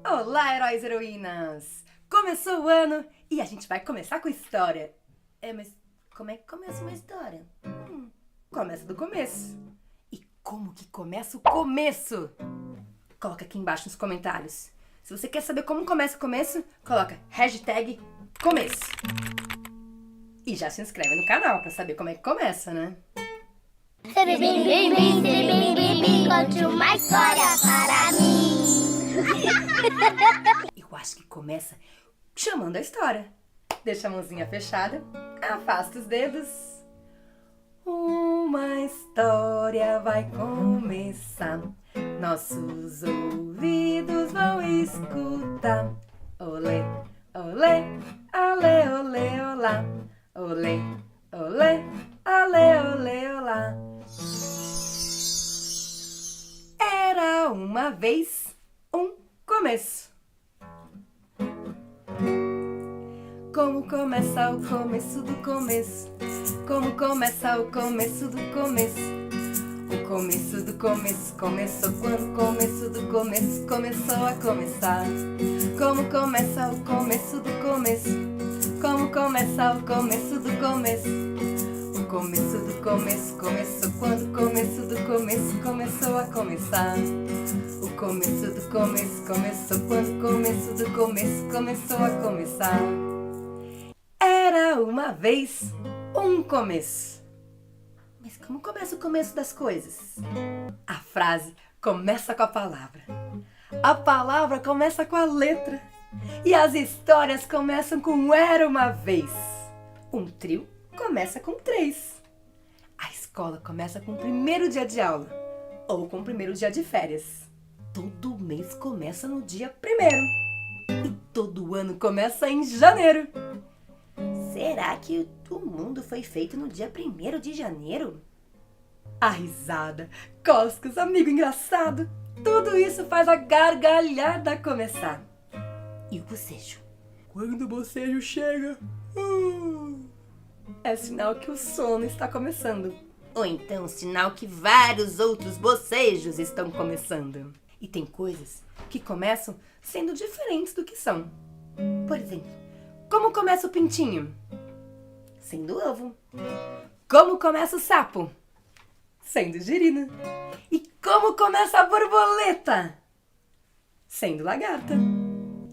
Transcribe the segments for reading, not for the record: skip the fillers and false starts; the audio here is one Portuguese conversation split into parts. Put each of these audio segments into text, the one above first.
Olá, heróis e heroínas! Começou o ano e a gente vai começar com história. Mas como é que começa uma história? Começa do começo. E como que começa o começo? Coloca aqui embaixo nos comentários. Se você quer saber como começa o começo, coloca hashtag começo. E já se inscreve no canal pra saber como é que começa, né? Conte uma história para mim. Eu acho que começa chamando a história. Deixa a mãozinha fechada, afasta os dedos. Uma história vai começar. Nossos ouvidos vão escutar. Olê, olê, olê, olê, olá. Olê, olê, olê, olê, olá. Era uma vez um começo. Como começa o começo do começo? Como começa o começo do começo? O começo do começo começou quando o começo do começo começou a começar. Como começa o começo do começo? Como começa o começo do começo? O começo do começo começou quando o começo do começo começou a começar. O começo do começo começou quando o começo do começo começou a começar. Era uma vez um começo. Mas como começa o começo das coisas? A frase começa com a palavra. A palavra começa com a letra. E as histórias começam com era uma vez. Um trio começa com 3. A escola começa com o primeiro dia de aula. Ou com o primeiro dia de férias. Todo mês começa no dia 1º. E todo ano começa em janeiro. Será que o mundo foi feito no dia 1º de janeiro? A risada, coscas, amigo engraçado, tudo isso faz a gargalhada começar. E o bocejo? Quando o bocejo chega, é sinal que o sono está começando. Ou então sinal que vários outros bocejos estão começando. E tem coisas que começam sendo diferentes do que são. Por exemplo, como começa o pintinho? Sendo ovo. Como começa o sapo? Sendo girino. E como começa a borboleta? Sendo lagarta.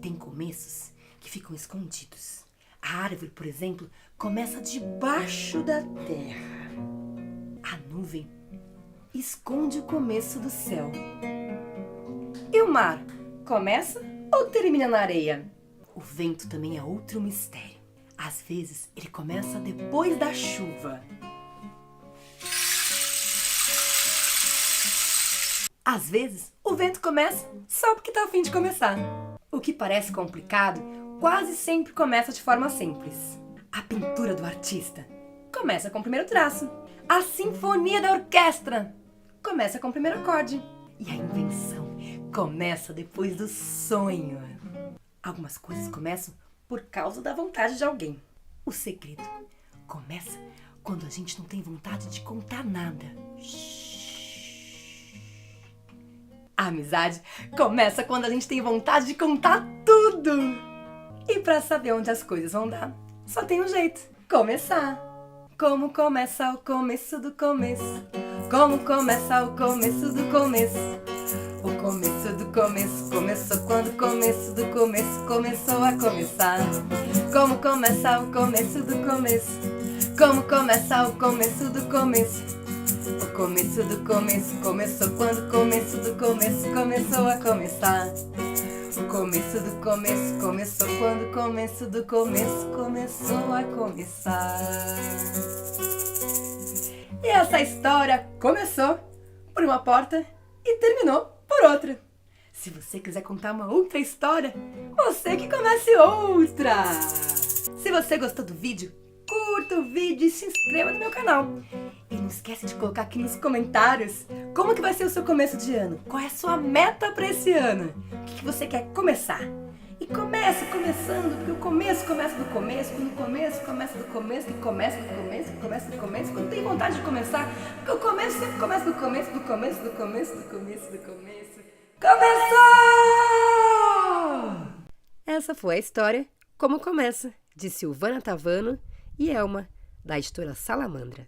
Tem começos que ficam escondidos. A árvore, por exemplo, começa debaixo da terra. A nuvem esconde o começo do céu. E o mar começa ou termina na areia? O vento também é outro mistério. Às vezes ele começa depois da chuva. Às vezes o vento começa só porque está a fim de começar. O que parece complicado quase sempre começa de forma simples. A pintura do artista começa com o primeiro traço. A sinfonia da orquestra começa com o primeiro acorde. E a invenção começa depois do sonho. Algumas coisas começam por causa da vontade de alguém. O segredo começa quando a gente não tem vontade de contar nada. A amizade começa quando a gente tem vontade de contar tudo. E para saber onde as coisas vão dar, só tem um jeito: começar. Como começa o começo do começo? Como começa o começo do começo? O começo do começo começou quando o começo do começo começou a começar. Como começa o começo do começo? Como começa o começo do começo? O começo do começo começou quando o começo do começo começou a começar. O começo do começo começou quando o começo do começo começou a começar. E essa história começou por uma porta e terminou por outra. Se você quiser contar uma outra história, você que comece outra. Se você gostou do vídeo, curta o vídeo e se inscreva no meu canal. E não esquece de colocar aqui nos comentários como que vai ser o seu começo de ano. Qual é a sua meta para esse ano? O que você quer começar? E comece começando, porque o começo começa do começo, quando o começo começa do começo, que começa do começo, que começa do começo, quando tem vontade de começar, porque o começo sempre começa do começo, do começo, do começo, do começo, do começo. Começou! essa foi a história Como Começa, de Silvana Tavano e Elma, da editora Salamandra.